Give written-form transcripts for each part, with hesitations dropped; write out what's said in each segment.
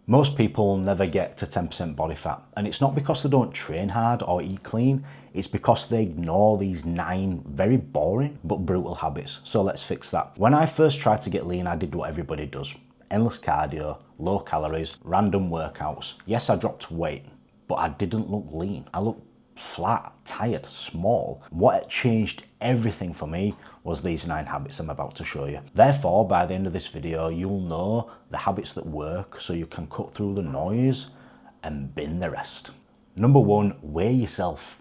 Most people never get to 10% body fat, and it's not because they don't train hard or eat clean, it's because they ignore these 9 very boring but brutal habits. So let's fix that. When I first tried to get lean, I did what everybody does. Endless cardio, low calories, random workouts. Yes, I dropped weight, but I didn't look lean. I looked flat, tired, small. What changed everything for me was these 9 habits I'm about to show you. Therefore, by the end of this video, you'll know the habits that work so you can cut through the noise and bin the rest. Number 1, weigh yourself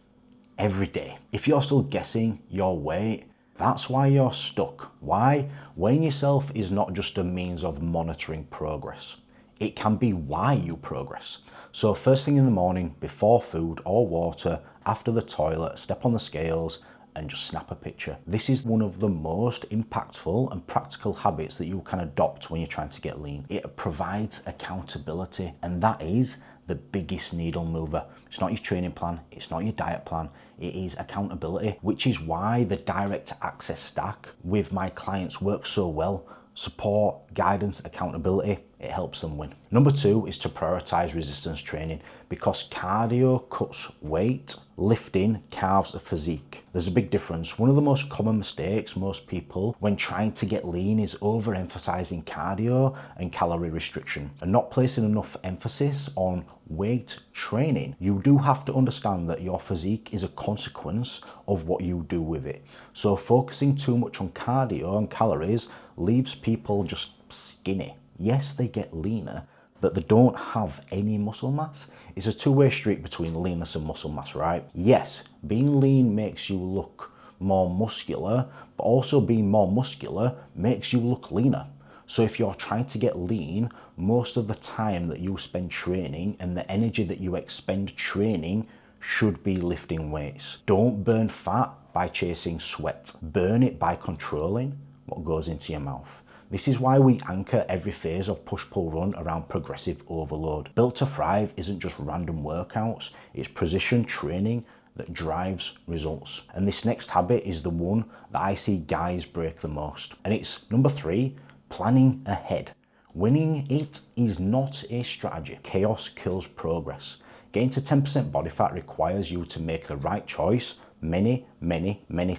every day. If you're still guessing your weight, that's why you're stuck. Why? Weighing yourself is not just a means of monitoring progress. It can be why you progress. So first thing in the morning, before food or water, after the toilet, step on the scales and just snap a picture. This is one of the most impactful and practical habits that you can adopt when you're trying to get lean. It provides accountability, and that is the biggest needle mover. It's not your training plan, it's not your diet plan, it is accountability, which is why the direct access stack with my clients works so well. Support, guidance, accountability, it helps them win. Number 2 is to prioritize resistance training, because cardio cuts weight, lifting carves a physique. There's a big difference. One of the most common mistakes most people when trying to get lean is overemphasizing cardio and calorie restriction and not placing enough emphasis on weight training. You do have to understand that your physique is a consequence of what you do with it. So focusing too much on cardio and calories leaves people just skinny. Yes, they get leaner, but they don't have any muscle mass. It's a two-way street between leanness and muscle mass, right? Yes, being lean makes you look more muscular, but also being more muscular makes you look leaner. So if you're trying to get lean, most of the time that you spend training and the energy that you expend training should be lifting weights. Don't burn fat by chasing sweat. Burn it by controlling what goes into your mouth. This is why we anchor every phase of push-pull-run around progressive overload. Built to Thrive isn't just random workouts, it's precision training that drives results. And this next habit is the one that I see guys break the most. And it's number 3, planning ahead. Winning it is not a strategy. Chaos kills progress. Getting to 10% body fat requires you to make the right choice many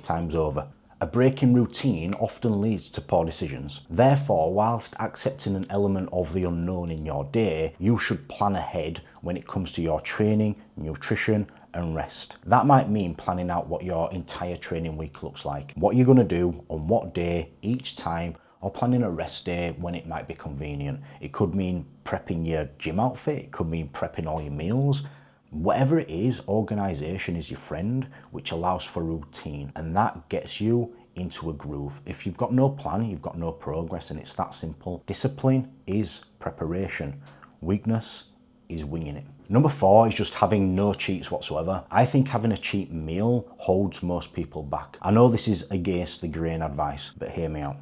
times over. A break in routine often leads to poor decisions. Therefore, whilst accepting an element of the unknown in your day, you should plan ahead when it comes to your training, nutrition, and rest. That might mean planning out what your entire training week looks like, what you're going to do on what day each time, or planning a rest day when it might be convenient. It could mean prepping your gym outfit, it could mean prepping all your meals. Whatever it is, organization is your friend, which allows for routine, and that gets you into a groove. If you've got no plan, you've got no progress, and it's that simple. Discipline is preparation. Weakness is winging it. Number 4 is just having no cheats whatsoever. I think having a cheat meal holds most people back. I know this is against the grain advice, but hear me out.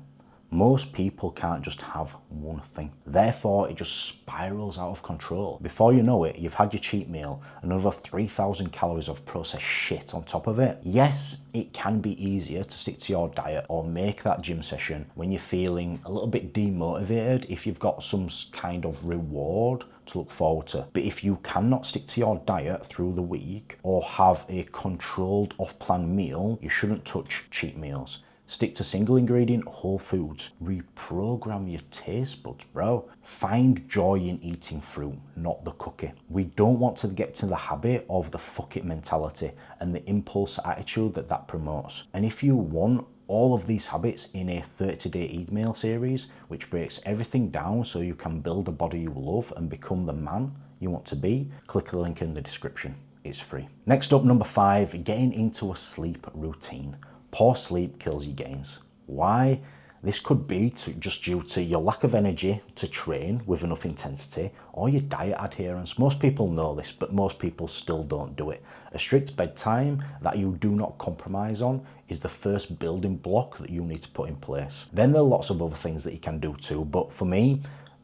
Most people can't just have one thing. Therefore, it just spirals out of control. Before you know it, you've had your cheat meal, another 3,000 calories of processed shit on top of it. Yes, it can be easier to stick to your diet or make that gym session when you're feeling a little bit demotivated if you've got some kind of reward to look forward to. But if you cannot stick to your diet through the week or have a controlled off-plan meal, you shouldn't touch cheat meals. Stick to single ingredient whole foods. Reprogram your taste buds, bro. Find joy in eating fruit, not the cookie. We don't want to get to the habit of the fuck it mentality and the impulse attitude that promotes. And if you want all of these habits in a 30-day email series, which breaks everything down so you can build a body you love and become the man you want to be, click the link in the description. It's free. Next up, number 5, getting into a sleep routine. Poor sleep kills your gains. Why? This could be just due to your lack of energy to train with enough intensity or your diet adherence. Most people know this, but most people still don't do it. A strict bedtime that you do not compromise on is the first building block that you need to put in place. Then there are lots of other things that you can do too, but for me,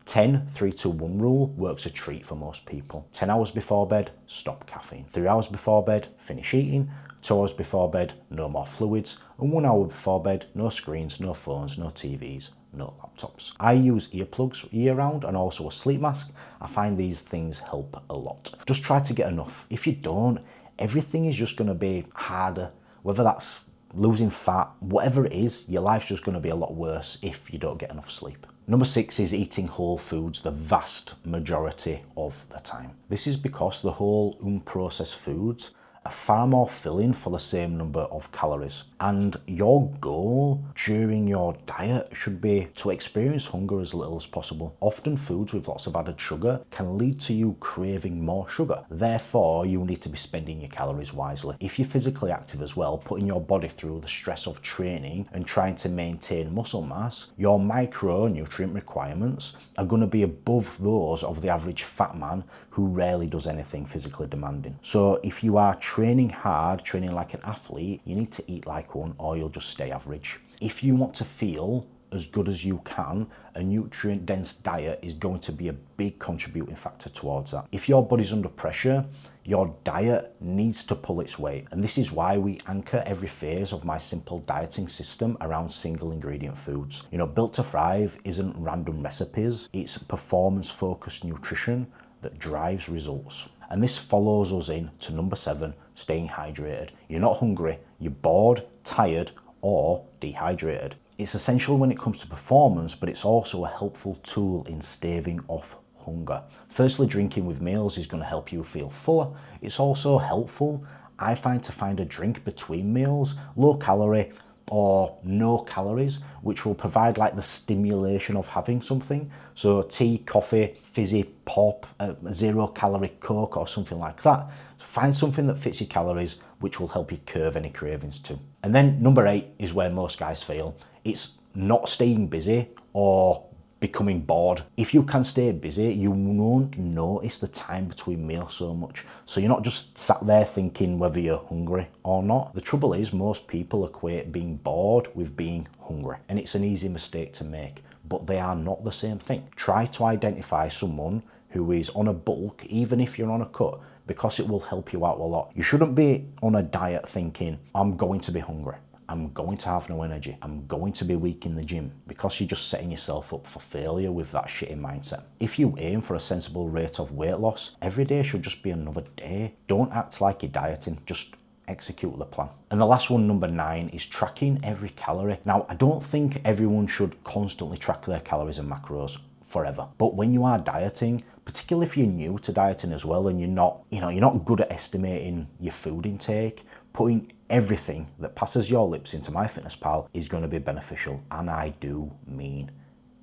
10-3-2-1 rule works a treat for most people. 10 hours before bed, stop caffeine. 3 hours before bed, finish eating. 2 hours before bed, no more fluids. And 1 hour before bed, no screens, no phones, no TVs, no laptops. I use earplugs year round and also a sleep mask. I find these things help a lot. Just try to get enough. If you don't, everything is just going to be harder, whether that's losing fat, whatever it is, your life's just going to be a lot worse if you don't get enough sleep. Number 6 is eating whole foods the vast majority of the time. This is because the whole unprocessed foods are far more filling for the same number of calories. And your goal during your diet should be to experience hunger as little as possible. Often foods with lots of added sugar can lead to you craving more sugar. Therefore, you need to be spending your calories wisely. If you're physically active as well, putting your body through the stress of training and trying to maintain muscle mass, your micronutrient requirements are going to be above those of the average fat man who rarely does anything physically demanding. So if you are training hard, training like an athlete, you need to eat like one or you'll just stay average. If you want to feel as good as you can, a nutrient dense diet is going to be a big contributing factor towards that. If your body's under pressure, your diet needs to pull its weight. And this is why we anchor every phase of my simple dieting system around single ingredient foods. You know, Built to Thrive isn't random recipes, it's performance focused nutrition that drives results. And this follows us in to number 7, staying hydrated. You're not hungry, you're bored, tired, or dehydrated. It's essential when it comes to performance, but it's also a helpful tool in staving off hunger. Firstly, drinking with meals is going to help you feel fuller. It's also helpful, I find, to find a drink between meals, low calorie or no calories, which will provide like the stimulation of having something. So tea, coffee, fizzy pop, 0 calorie Coke or something like that. Find something that fits your calories, which will help you curb any cravings too. And then number 8 is where most guys fail. It's not staying busy or becoming bored. If you can stay busy, you won't notice the time between meals so much. So you're not just sat there thinking whether you're hungry or not. The trouble is most people equate being bored with being hungry, and it's an easy mistake to make, but they are not the same thing. Try to identify someone who is on a bulk, even if you're on a cut, because it will help you out a lot. You shouldn't be on a diet thinking, I'm going to be hungry, I'm going to have no energy, I'm going to be weak in the gym, because you're just setting yourself up for failure with that shitty mindset. If you aim for a sensible rate of weight loss, every day should just be another day. Don't act like you're dieting, just execute the plan. And the last one, number 9, is tracking every calorie. Now, I don't think everyone should constantly track their calories and macros forever. But when you are dieting, particularly if you're new to dieting as well and you're not good at estimating your food intake, putting everything that passes your lips into MyFitnessPal is going to be beneficial. And I do mean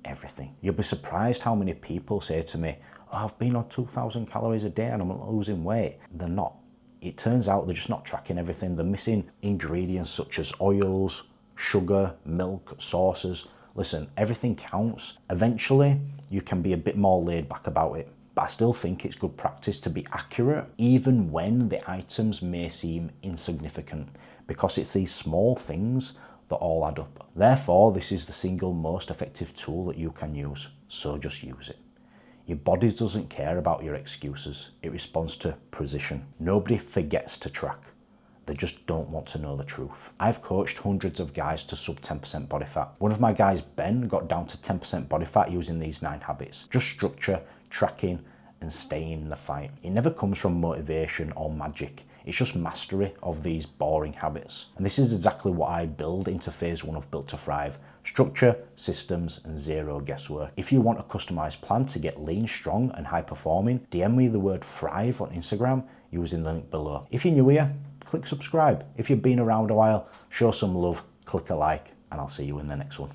everything. You'll be surprised how many people say to me, oh, I've been on 2,000 calories a day and I'm not losing weight. They're not. It turns out they're just not tracking everything. They're missing ingredients such as oils, sugar, milk, sauces. Listen, everything counts. Eventually, you can be a bit more laid back about it. But I still think it's good practice to be accurate, even when the items may seem insignificant, because it's these small things that all add up. Therefore, this is the single most effective tool that you can use. So just use it. Your body doesn't care about your excuses. It responds to precision. Nobody forgets to track. They just don't want to know the truth. I've coached hundreds of guys to sub 10% body fat. One of my guys, Ben, got down to 10% body fat using these 9 habits. Just structure, tracking, and staying in the fight. It never comes from motivation or magic. It's just mastery of these boring habits. And this is exactly what I build into phase 1 of Built to Thrive. Structure, systems, and 0 guesswork. If you want a customized plan to get lean, strong, and high performing, DM me the word Thrive on Instagram using the link below. If you're new here, click subscribe. If you've been around a while, show some love, click a like, and I'll see you in the next one.